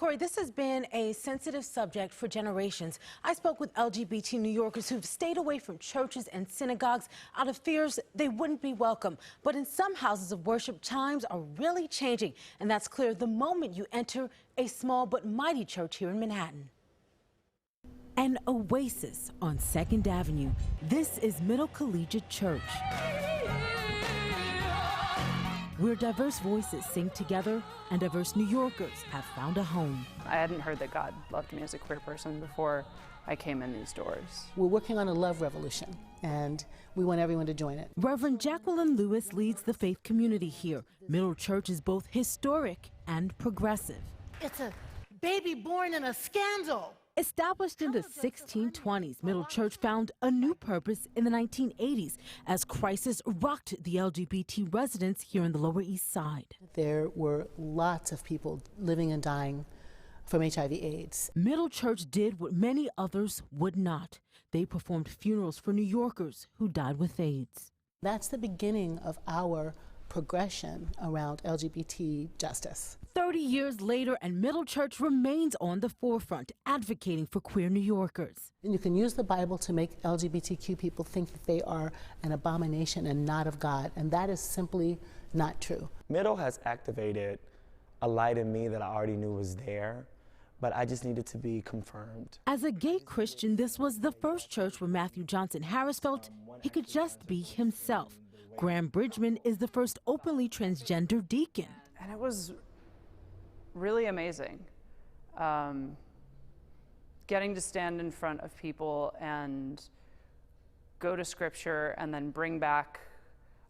Corey, this has been a sensitive subject for generations. I spoke with LGBT New Yorkers who've stayed away from churches and synagogues out of fears they wouldn't be welcome. But in some houses of worship, times are really changing, and that's clear the moment you enter a small but mighty church here in Manhattan. An oasis on 2nd Avenue. This is Middle Collegiate Church, where diverse voices sing together and diverse New Yorkers have found a home. I hadn't heard that God loved me as a queer person before I came in these doors. We're working on a love revolution, and we want everyone to join it. Reverend Jacqueline Lewis leads the faith community here. Middle Church is both historic and progressive. It's a baby born in a scandal. Established in the 1620s, Middle Church found a new purpose in the 1980s as crisis rocked the LGBT residents here in the Lower East Side. There were lots of people living and dying from HIV/AIDS. Middle Church did what many others would not. They performed funerals for New Yorkers who died with AIDS. That's the beginning of our progression around LGBT justice. 30 years later, and Middle Church remains on the forefront, advocating for queer New Yorkers. And you can use the Bible to make LGBTQ people think that they are an abomination and not of God, and that is simply not true. Middle has activated a light in me that I already knew was there, but I just needed to be confirmed. As a gay Christian, this was the first church where Matthew Johnson Harris felt he could just be himself. Graham Bridgman is the first openly transgender deacon. And it was really amazing. Getting to stand in front of people and go to scripture and then bring back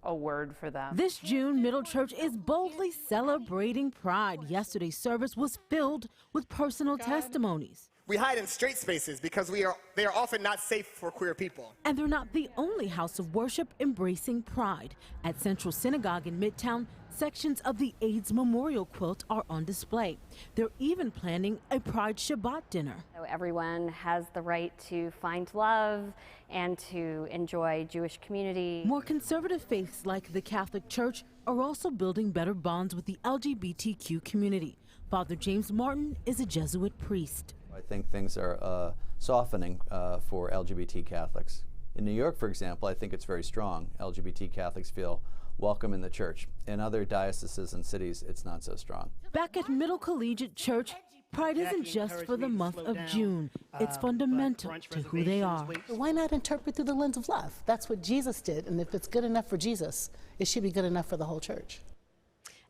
a word for them. This June, Middle Church is boldly celebrating Pride. Yesterday's service was filled with personal testimonies. We hide in straight spaces because they are often not safe for queer people. And they're not the only house of worship embracing Pride. At Central Synagogue in Midtown, sections of the AIDS memorial quilt are on display. They're even planning a Pride Shabbat dinner. So everyone has the right to find love and to enjoy Jewish community. More conservative faiths like the Catholic Church are also building better bonds with the LGBTQ community. Father James Martin is a Jesuit priest. I think things are softening for LGBT Catholics. In New York, for example, I think it's very strong. LGBT Catholics feel welcome in the church. In other dioceses and cities, it's not so strong. Back at Middle Collegiate Church, Pride isn't just for the month of June. It's fundamental to who they are. Why not interpret through the lens of love? That's what Jesus did, and if it's good enough for Jesus, it should be good enough for the whole church.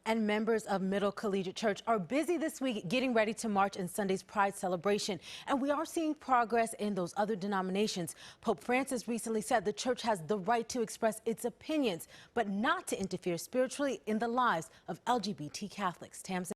And members of Middle Collegiate Church are busy this week getting ready to march in Sunday's Pride celebration. And we are seeing progress in those other denominations. Pope Francis recently said the church has the right to express its opinions, but not to interfere spiritually in the lives of LGBT Catholics. Tamsin.